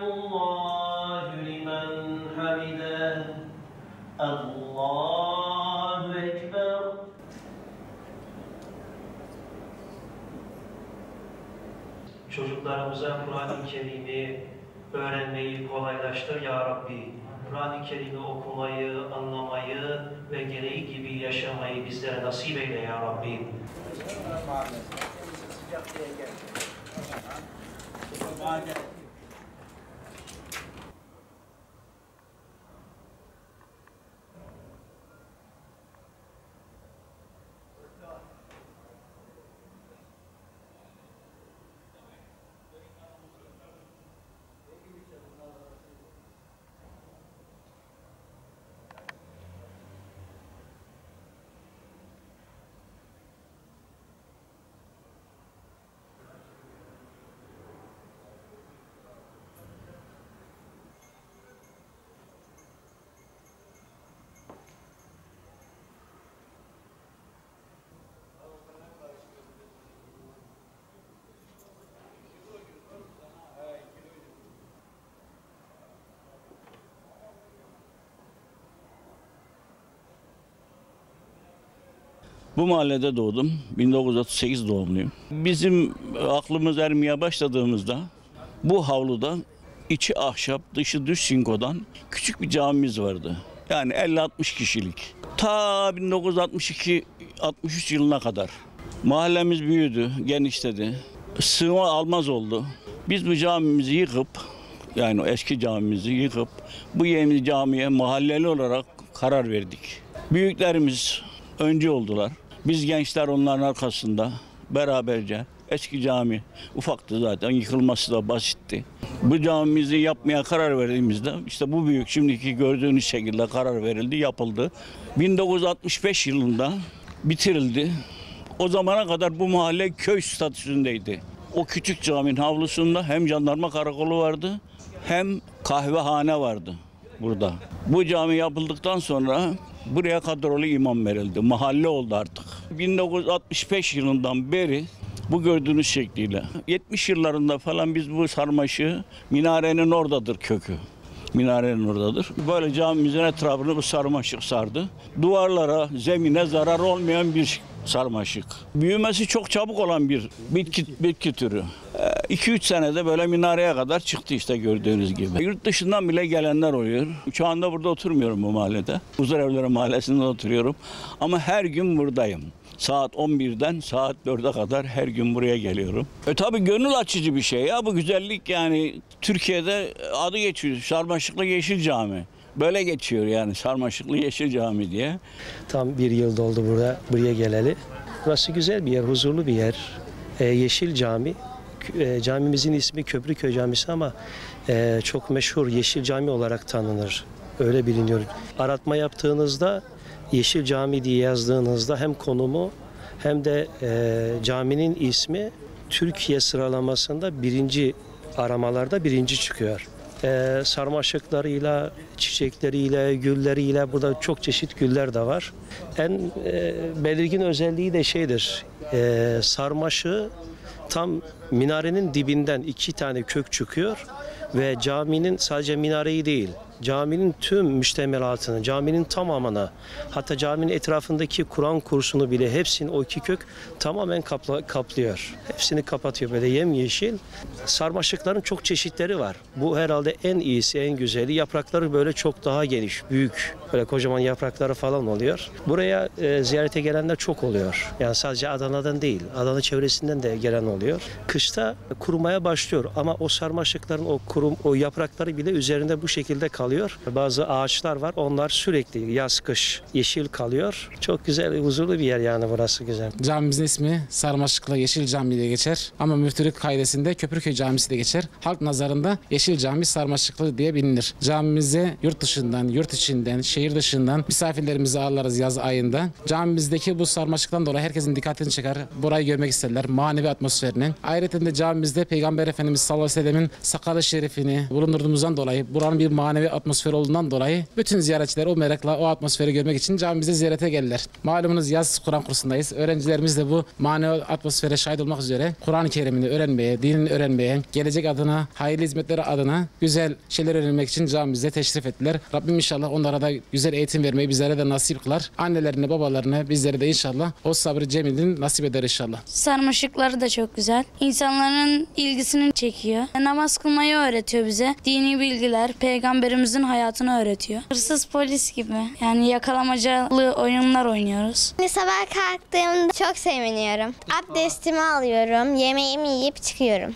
Allahu limen hamide. Allahu ekber. Çocuklarımıza Kur'an-ı Kerim'i öğrenmeyi kolaylaştır ya Rabbi. Kur'an-ı Kerim'i okumayı, anlamayı ve gereği gibi yaşamayı bizlere nasip eyle ya Rabbi. Bu mahallede doğdum. 1938 doğumluyum. Bizim aklımız ermeye başladığımızda bu havluda içi ahşap, dışı düz çinkodan küçük bir camimiz vardı. Yani 50-60 kişilik. Ta 1962-63 yılına kadar. Mahallemiz büyüdü, genişledi. Sığma almaz oldu. Biz bu camimizi yıkıp, yani o eski camimizi yıkıp bu yeni camiye mahalleli olarak karar verdik. Büyüklerimiz öncü oldular. Biz gençler onların arkasında beraberce eski cami ufaktı zaten, yıkılması da basitti. Bu camimizi yapmaya karar verdiğimizde işte bu büyük şimdiki gördüğünüz şekilde karar verildi, yapıldı. 1965 yılında bitirildi. O zamana kadar bu mahalle köy statüsündeydi. O küçük caminin havlusunda hem jandarma karakolu vardı hem kahvehane vardı burada. Bu cami yapıldıktan sonra buraya kadrolu imam verildi. Mahalle oldu artık. 1965 yılından beri bu gördüğünüz şekliyle. 70 yıllarında falan biz bu sarmaşığı minarenin oradadır kökü. Minarenin oradadır. Böyle camimizin etrafını bu sarmaşık sardı. Duvarlara, zemine zarar olmayan bir sarmaşık. Büyümesi çok çabuk olan bir bitki türü. 2-3 senede böyle minareye kadar çıktı işte gördüğünüz gibi. Yurt dışından bile gelenler oluyor. Şu anda burada oturmuyorum bu mahallede. Huzurevleri Mahallesi'nde oturuyorum. Ama her gün buradayım. Saat 11'den saat 4'e kadar her gün buraya geliyorum. Tabii gönül açıcı bir şey ya bu güzellik, yani Türkiye'de adı geçiyor. Sarmaşıklı Yeşil Cami. Böyle geçiyor yani, Sarmaşıklı Yeşil Cami diye. Tam bir yıl doldu buraya geleli. Burası güzel bir yer, huzurlu bir yer. Yeşil Cami. Camimizin ismi Köprüköy Camisi ama çok meşhur Yeşil Cami olarak tanınır. Öyle biliniyor. Aratma yaptığınızda Yeşil Cami diye yazdığınızda hem konumu hem de caminin ismi Türkiye sıralamasında aramalarda birinci çıkıyor. Sarmaşıklarıyla, çiçekleriyle, gülleriyle, burada çok çeşit güller de var. En belirgin özelliği de şeydir, sarmaşığı tam minarenin dibinden 2 tane kök çıkıyor ve caminin sadece minareyi değil, caminin tüm müştemilatını, caminin tamamını, hatta caminin etrafındaki Kur'an kursunu bile hepsini o 2 kök tamamen kaplıyor. Hepsini kapatıyor, böyle yemyeşil. Sarmaşıkların çok çeşitleri var. Bu herhalde en iyisi, en güzeli. Yaprakları böyle çok daha geniş, büyük. Böyle kocaman yaprakları falan oluyor. Buraya ziyarete gelenler çok oluyor. Yani sadece Adana'dan değil, Adana çevresinden de gelen oluyor. Kışta kurumaya başlıyor ama o sarmaşıkların o yaprakları bile üzerinde bu şekilde kalıyor. Bazı ağaçlar var, onlar sürekli yaz kış yeşil kalıyor. Çok güzel, huzurlu bir yer yani, burası güzel. Camimizin ismi Sarmaşıklı Yeşil Cami diye geçer ama müftülük kaidesinde Köprüköy Camisi de geçer. Halk nazarında Yeşil Cami Sarmaşıklı diye bilinir. Camimize yurt dışından, yurt içinden, şehir dışından misafirlerimizi ağırlarız yaz ayında. Camimizdeki bu sarmaşıktan dolayı herkesin dikkatini çeker. Burayı görmek isterler, manevi atmosferini. Ayrıca Ayrıca de camimizde Peygamber Efendimiz sallallahu aleyhi ve sellemin sakalı şerifini bulundurduğumuzdan dolayı, buranın bir manevi atmosferi olduğundan dolayı bütün ziyaretçiler o merakla o atmosferi görmek için camimize ziyarete gelirler. Malumunuz yaz Kur'an kursundayız. Öğrencilerimiz de bu manevi atmosfere şahit olmak üzere Kur'an-ı Kerim'ini öğrenmeye, dinini öğrenmeye, gelecek adına, hayırlı hizmetleri adına güzel şeyler öğrenmek için camimize teşrif ettiler. Rabbim inşallah onlara da güzel eğitim vermeyi bizlere de nasip kılar. Annelerine, babalarına, bizlere de inşallah o sabrı cemilini nasip eder inşallah. Sarmaşıkları da çok güzel. İnsanların ilgisini çekiyor. Namaz kılmayı öğretiyor bize. Dini bilgiler, peygamberimizin hayatını öğretiyor. Hırsız polis gibi. Yani yakalamacalı oyunlar oynuyoruz. Sabah kalktığımda çok seviniyorum. Abdestimi alıyorum, yemeğimi yiyip çıkıyorum.